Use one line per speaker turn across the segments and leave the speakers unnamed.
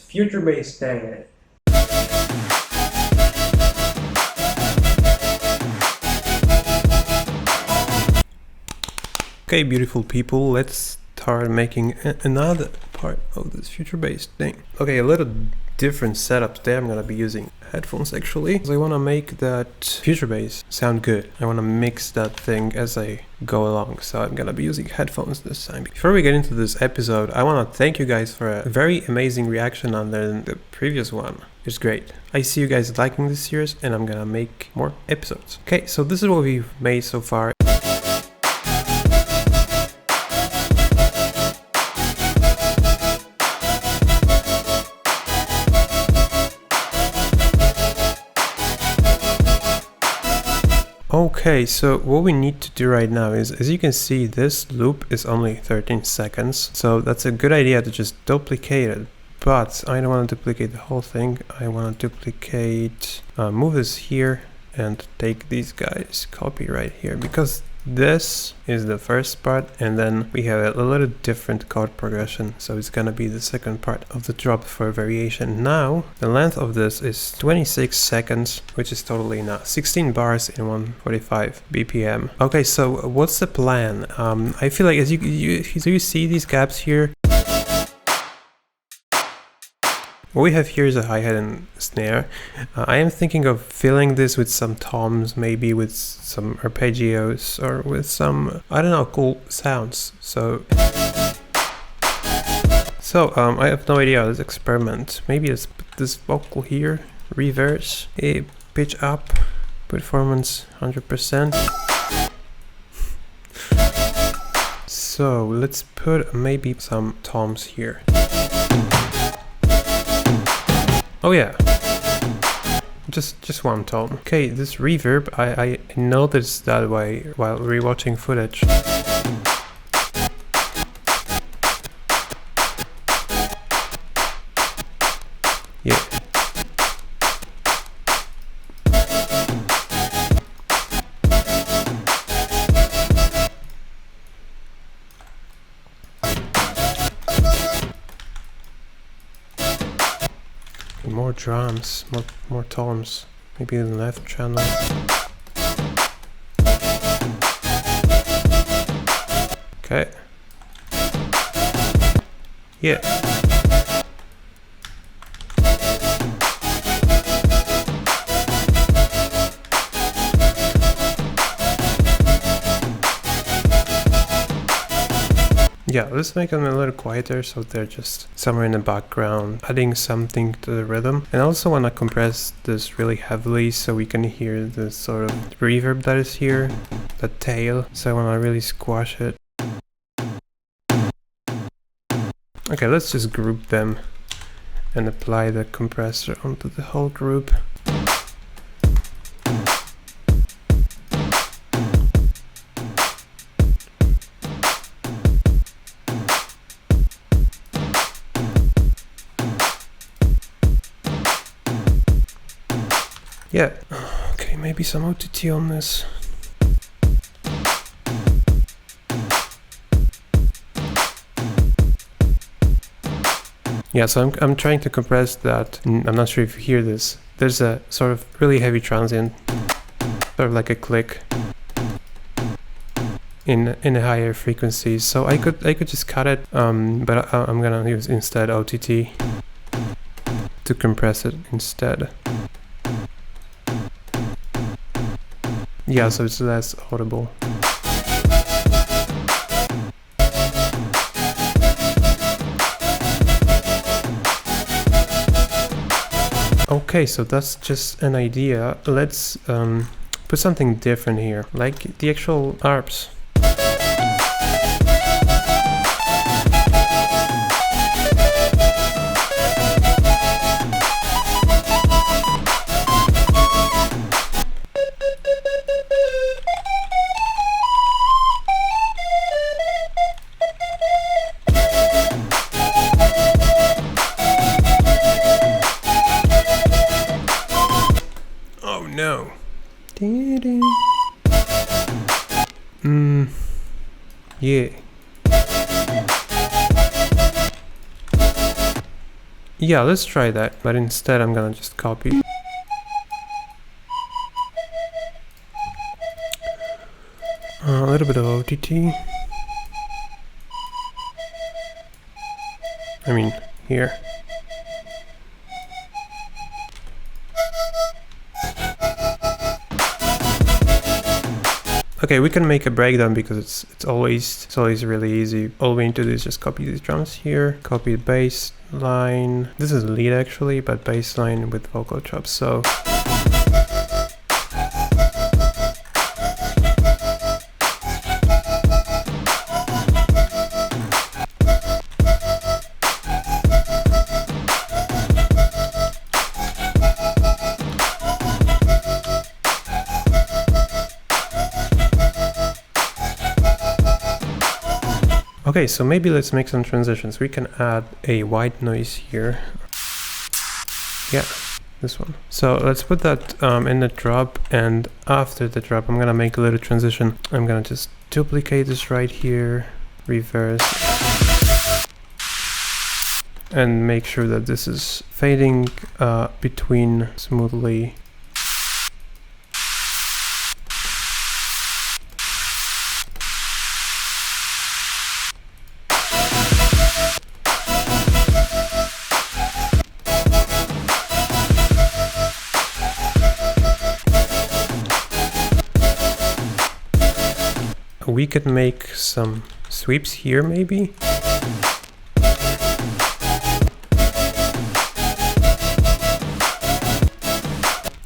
future bass thing. Okay, beautiful people, let's start making another part of this future bass thing. Okay, a little different setup today. I'm gonna be using headphones actually, because I wanna make that future bass sound good. I wanna mix that thing as I go along, so I'm gonna be using headphones this time. Before we get into this episode, I wanna thank you guys for a very amazing reaction on the previous one. It's great. I see you guys liking this series and I'm gonna make more episodes. Okay, so this is what we've made so far. Okay, so what we need to do right now is, as you can see, this loop is only 13 seconds. So that's a good idea to just duplicate it. But I don't want to duplicate the whole thing. I want to duplicate, move this here and take these guys, copy right here, because this is the first part and then we have a little different chord progression, so it's gonna be the second part of the drop for variation. Now the length of this is 26 seconds, which is totally enough. 16 bars in 145 BPM. Okay, so what's the plan? I feel like as you see these gaps here, what we have here is a hi-hat and snare. I am thinking of filling this with some toms, maybe with some arpeggios or with some, I don't know, cool sounds. So I have no idea. Let's experiment. Maybe let's put this vocal here, reverse, a pitch up, performance 100%. So let's put maybe some toms here. Oh yeah, just one tone. Okay, this reverb, I noticed that way while rewatching footage. Yeah. More drums, more tones, maybe in the left channel. Okay. Yeah. Yeah, let's make them a little quieter so they're just somewhere in the background, adding something to the rhythm. And I also want to compress this really heavily so we can hear the sort of reverb that is here, the tail. So I want to really squash it. Okay, let's just group them and apply the compressor onto the whole group. Yeah, okay, maybe some OTT on this. Yeah, so I'm trying to compress that. I'm not sure if you hear this. There's a sort of really heavy transient, sort of like a click in a higher frequencies. So I could just cut it, but I'm gonna use instead OTT to compress it instead. Yeah, so it's less audible. Okay, so that's just an idea. Let's put something different here, like the actual arps. No. Yeah. Yeah, let's try that, but instead I'm gonna just copy. A little bit of OTT. I mean, here. Okay, we can make a breakdown because it's always really easy. All we need to do is just copy these drums here, copy the bass line. This is lead actually, but bass line with vocal chops. So okay, so maybe let's make some transitions. We can add a white noise here. Yeah, this one. So let's put that in the drop, and after the drop I'm gonna make a little transition. I'm gonna just duplicate this right here, reverse, and make sure that this is fading between smoothly. We could make some sweeps here maybe.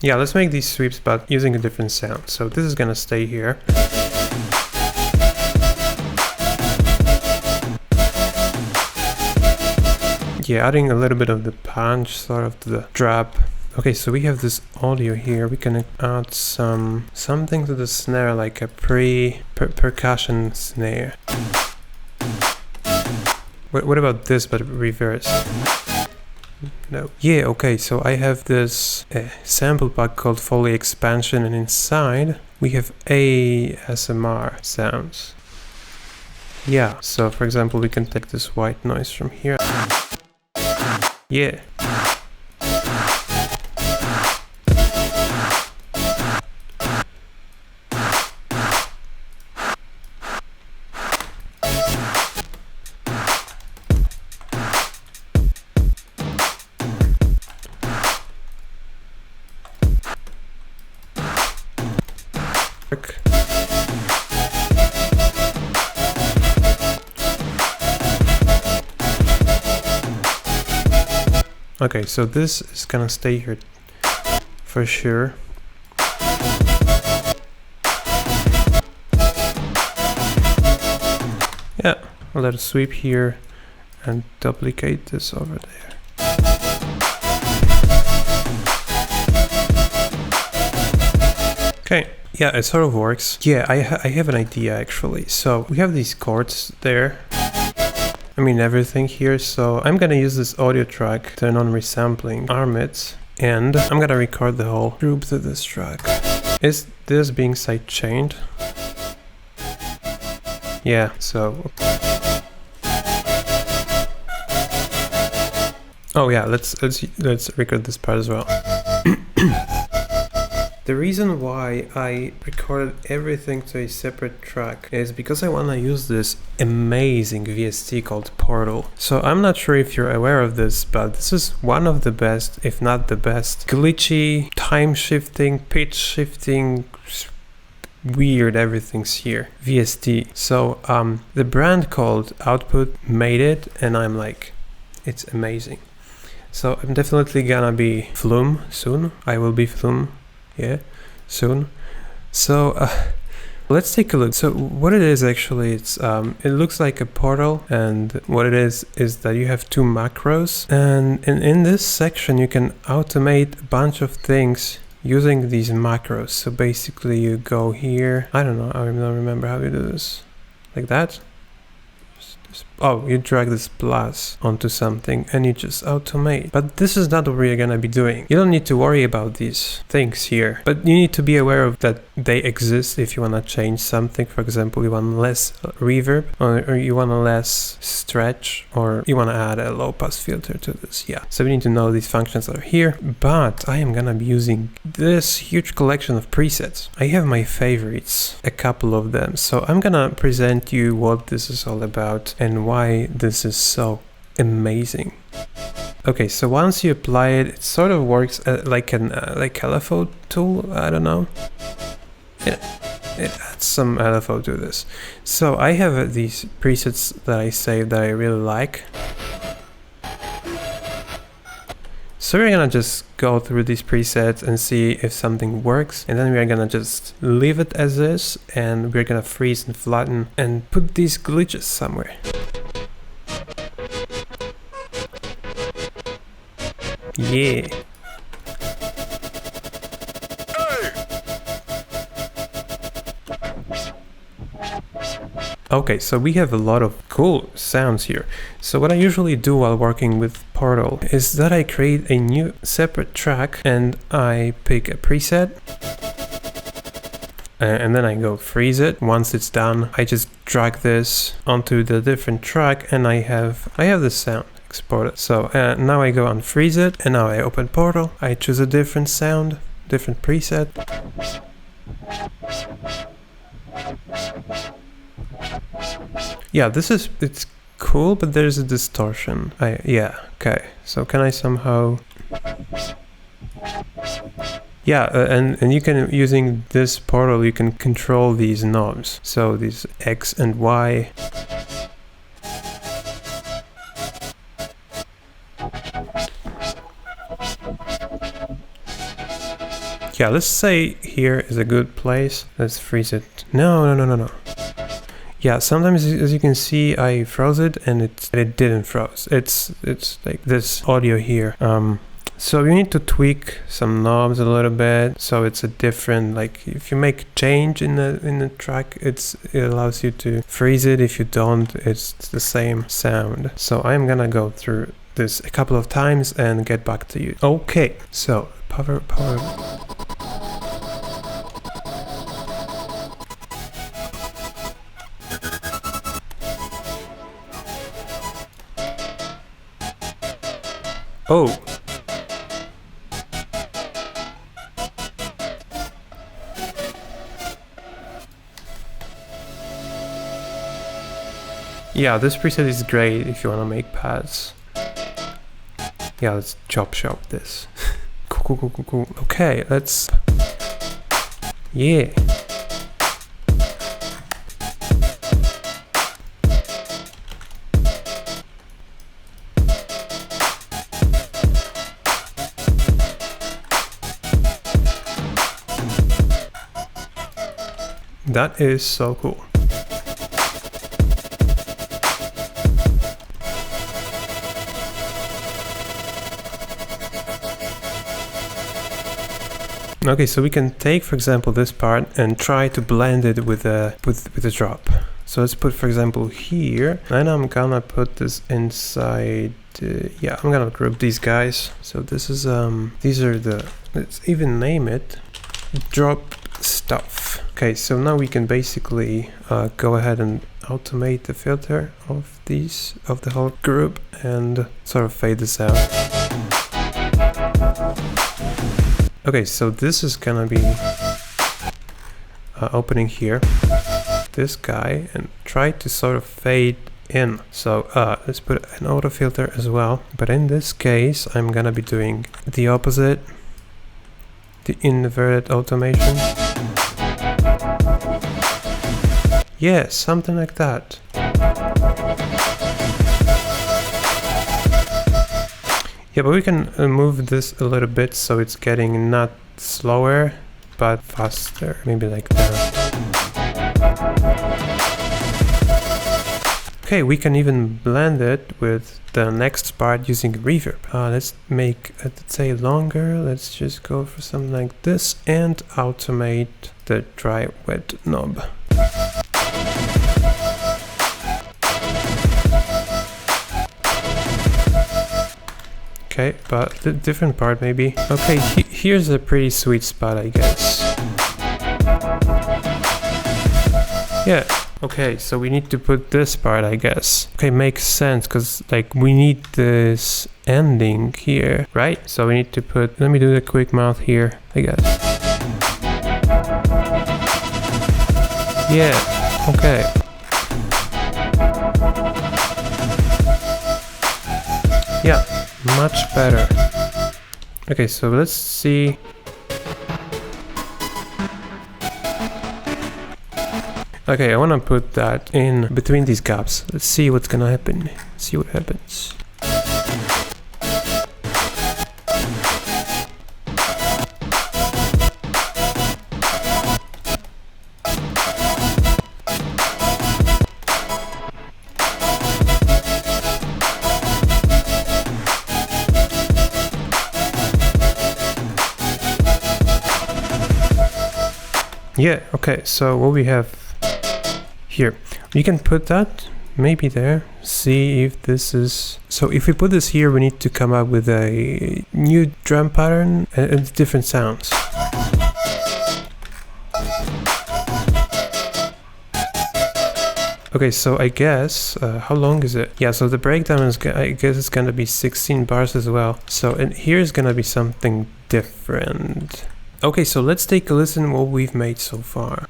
Yeah, let's make these sweeps but using a different sound. So this is gonna stay here. Yeah, adding a little bit of the punch sort of to the drop. Okay, so we have this audio here. We can add something to the snare, like a percussion snare. What about this, but reverse? No. Yeah, okay, so I have this sample pack called Foley Expansion, and inside we have ASMR sounds. Yeah, so for example, we can take this white noise from here. Yeah. Okay, so this is gonna stay here for sure. Yeah, I'll let it sweep here and duplicate this over there. Okay, yeah, it sort of works. Yeah, I have an idea actually. So we have these chords there. I mean everything here, so I'm gonna use this audio track, turn on resampling, arm it, and I'm gonna record the whole group to this track. Is this being sidechained? Yeah, so... Oh yeah, let's record this part as well. The reason why I recorded everything to a separate track is because I want to use this amazing VST called Portal. So I'm not sure if you're aware of this, but this is one of the best, if not the best, glitchy, time shifting, pitch shifting, weird everything's here, VST. So the brand called Output made it, and I'm like, it's amazing. So I'm definitely gonna be Flume soon. I will be Flume. Yeah, soon. So let's take a look. So what it is actually, it's it looks like a portal, and what it is that you have two macros, and in this section you can automate a bunch of things using these macros. So basically you go here, I don't know, I don't remember how you do this, like that. Just oh, you drag this plus onto something and you just automate. But this is not what we're gonna be doing. You don't need to worry about these things here, but you need to be aware of that they exist if you wanna change something. For example, you want less reverb, or you want less stretch, or you wanna add a low pass filter to this. Yeah, so we need to know these functions are here, but I am gonna be using this huge collection of presets. I have my favorites, a couple of them, so I'm gonna present you what this is all about and why this is so amazing. Okay, so once you apply it, it sort of works like an like LFO tool. I don't know. It adds some LFO to this. So I have these presets that I saved that I really like. So we're gonna just go through these presets and see if something works, and then we're gonna just leave it as is, and we're gonna freeze and flatten and put these glitches somewhere. Yeah. Okay, so we have a lot of cool sounds here. So what I usually do while working with Portal is that I create a new separate track and I pick a preset and then I go freeze it. Once it's done, I just drag this onto the different track and I have this sound exported. So now I go unfreeze it and now I open Portal. I choose a different sound, different preset. Yeah, it's cool, but there's a distortion. Yeah, okay. So can I somehow... Yeah, and you can, using this Portal, you can control these knobs. So these X and Y. Yeah, let's say here is a good place. Let's freeze it. No. Yeah, sometimes, as you can see, I froze it and it didn't froze. It's like this audio here. So you need to tweak some knobs a little bit, so it's a different, like if you make change in the track, it allows you to freeze it. If you don't, it's the same sound. So I'm gonna go through this a couple of times and get back to you. Okay, so power. Oh. Yeah, this preset is great if you want to make pads. Yeah, let's chop shop this. Cool. Okay, let's... Yeah. That is so cool. Okay, so we can take, for example, this part and try to blend it with a drop. So let's put, for example, here, and I'm gonna put this inside. Yeah, I'm gonna group these guys. So this is these are the, let's even name it drop stuff. Okay, so now we can basically go ahead and automate the filter of the whole group and sort of fade this out. Okay, so this is gonna be opening here this guy and try to sort of fade in. So let's put an auto filter as well, but in this case I'm gonna be doing the opposite, the inverted automation. Yeah, something like that. Yeah, but we can move this a little bit so it's getting not slower but faster, maybe like that. Okay, we can even blend it with the next part using reverb. Let's make it, say, longer. Let's just go for something like this and automate the dry wet knob. Okay, but the different part maybe. Okay, here's a pretty sweet spot, I guess. Yeah. Okay, so we need to put this part, I guess. Okay, makes sense, because like we need this ending here, right? So we need to put, let me do the quick mouth here, I guess. Yeah, okay. Yeah, much better. Okay, so let's see. Okay, I want to put that in between these gaps. Let's see what's gonna happen. See what happens. Yeah, okay, so what we have here, we can put that maybe there, see if this is, so if we put this here, we need to come up with a new drum pattern and different sounds. Okay, so I guess, how long is it? Yeah, so the breakdown is, I guess it's gonna be 16 bars as well. So, and here's gonna be something different. Okay, so let's take a listen what we've made so far.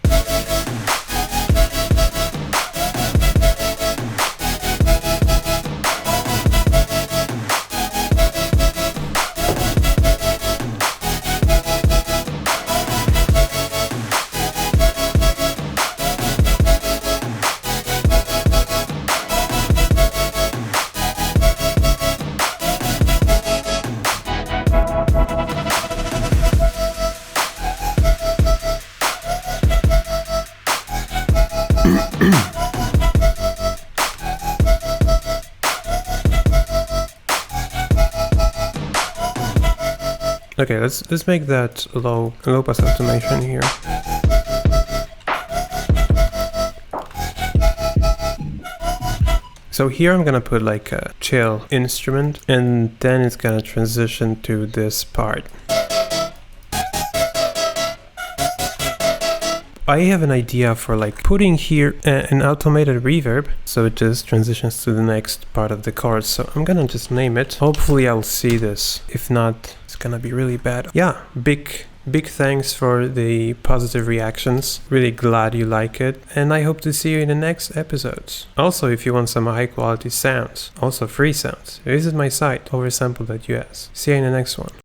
Okay, let's make that low pass automation here. So here I'm gonna put like a chill instrument, and then it's gonna transition to this part. I have an idea for like putting here an automated reverb, so it just transitions to the next part of the chorus. So I'm gonna just name it. Hopefully I'll see this. If not, it's gonna be really bad. Yeah, big thanks for the positive reactions. Really glad you like it, and I hope to see you in the next episodes. Also, if you want some high quality sounds, also free sounds, visit my site oversampled.us. See you in the next one.